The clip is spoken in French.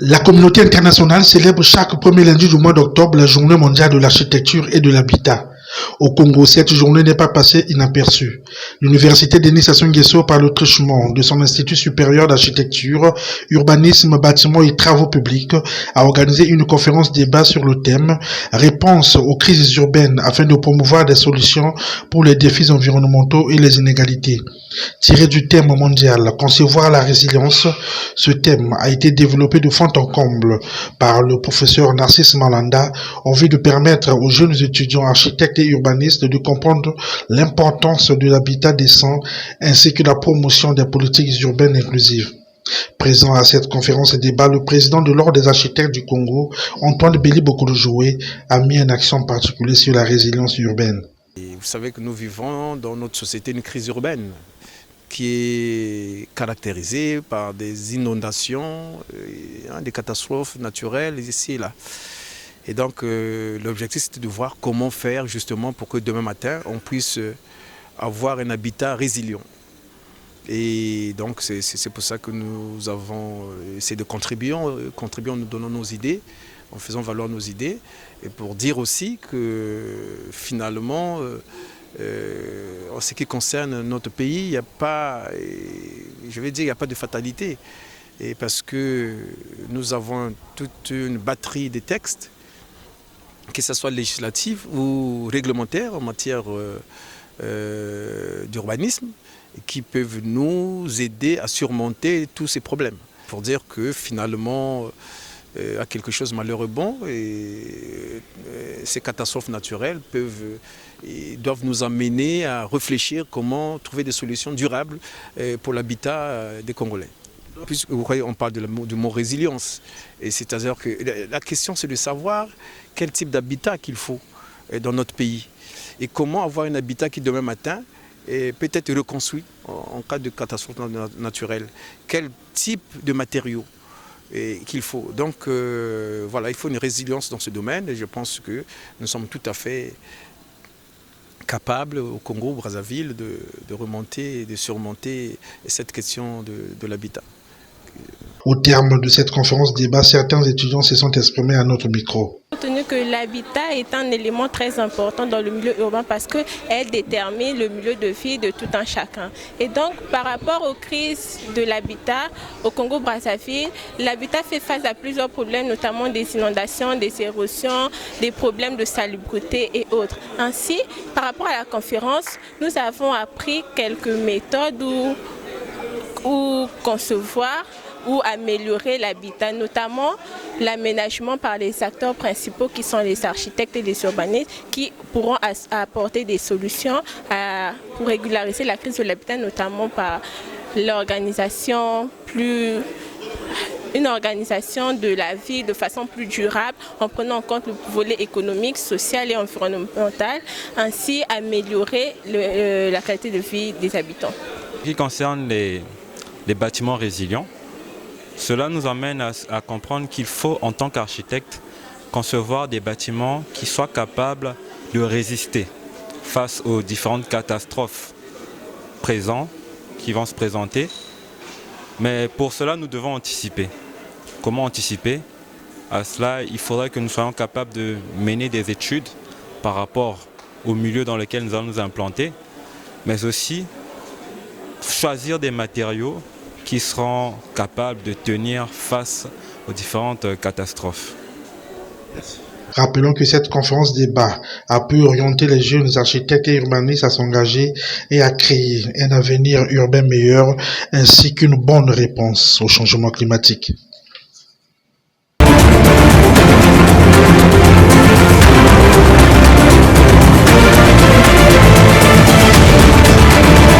La communauté internationale célèbre chaque premier lundi du mois d'octobre la journée mondiale de l'architecture et de l'habitat. Au Congo, cette journée n'est pas passée inaperçue. L'université Denis Sassou Nguesso, par le truchement de son Institut supérieur d'architecture, urbanisme, bâtiments et travaux publics, a organisé une conférence débat sur le thème « Réponse aux crises urbaines » afin de promouvoir des solutions pour les défis environnementaux et les inégalités. Tiré du thème mondial « Concevoir la résilience », ce thème a été développé de fond en comble par le professeur Narcisse Malanda en vue de permettre aux jeunes étudiants architectes et urbanistes de comprendre l'importance de l'habitat décent ainsi que la promotion des politiques urbaines inclusives. Présent à cette conférence et débat, le président de l'Ordre des architectes du Congo, Antoine Béli Bokolo-Joué, a mis un accent particulier sur la résilience urbaine. Et vous savez que nous vivons dans notre société une crise urbaine qui est caractérisée par des inondations, des catastrophes naturelles ici et là. Et donc l'objectif c'était de voir comment faire justement pour que demain matin on puisse avoir un habitat résilient. Et donc c'est pour ça que nous avons essayé de contribuer en nous donnant nos idées, en faisant valoir nos idées, et pour dire aussi que finalement, en ce qui concerne notre pays, il n'y a pas, je vais dire, il n'y a pas de fatalité. Et parce que nous avons toute une batterie de textes, que ce soit législatif ou réglementaire en matière d'urbanisme, qui peuvent nous aider à surmonter tous ces problèmes. Pour dire que finalement, à quelque chose de malheureux bon, et ces catastrophes naturelles doivent nous amener à réfléchir comment trouver des solutions durables pour l'habitat des Congolais. Puisque vous voyez, on parle du mot résilience. Et c'est-à-dire que la question c'est de savoir quel type d'habitat qu'il faut dans notre pays. Et comment avoir un habitat qui demain matin peut être reconstruit en cas de catastrophe naturelle. Quel type de matériaux qu'il faut. Donc voilà, il faut une résilience dans ce domaine et je pense que nous sommes tout à fait capables au Congo, au Brazzaville, de remonter et de surmonter cette question de l'habitat. Au terme de cette conférence débat, certains étudiants se sont exprimés à notre micro. Compte tenu que l'habitat est un élément très important dans le milieu urbain parce qu'elle détermine le milieu de vie de tout un chacun. Et donc, par rapport aux crises de l'habitat au Congo-Brazzaville, l'habitat fait face à plusieurs problèmes, notamment des inondations, des érosions, des problèmes de salubrité et autres. Ainsi, par rapport à la conférence, nous avons appris quelques méthodes ou concevoir ou améliorer l'habitat, notamment l'aménagement par les acteurs principaux qui sont les architectes et les urbanistes qui pourront apporter des solutions pour régulariser la crise de l'habitat, notamment par l'organisation une organisation de la vie de façon plus durable en prenant en compte le volet économique, social et environnemental, ainsi améliorer la qualité de vie des habitants. En ce qui concerne les bâtiments résilients, cela nous amène à comprendre qu'il faut, en tant qu'architecte, concevoir des bâtiments qui soient capables de résister face aux différentes catastrophes présentes qui vont se présenter. Mais pour cela, nous devons anticiper. Comment anticiper? À cela, il faudrait que nous soyons capables de mener des études par rapport au milieu dans lequel nous allons nous implanter, mais aussi choisir des matériaux qui seront capables de tenir face aux différentes catastrophes. Rappelons que cette conférence débat a pu orienter les jeunes architectes et urbanistes à s'engager et à créer un avenir urbain meilleur ainsi qu'une bonne réponse au changement climatique.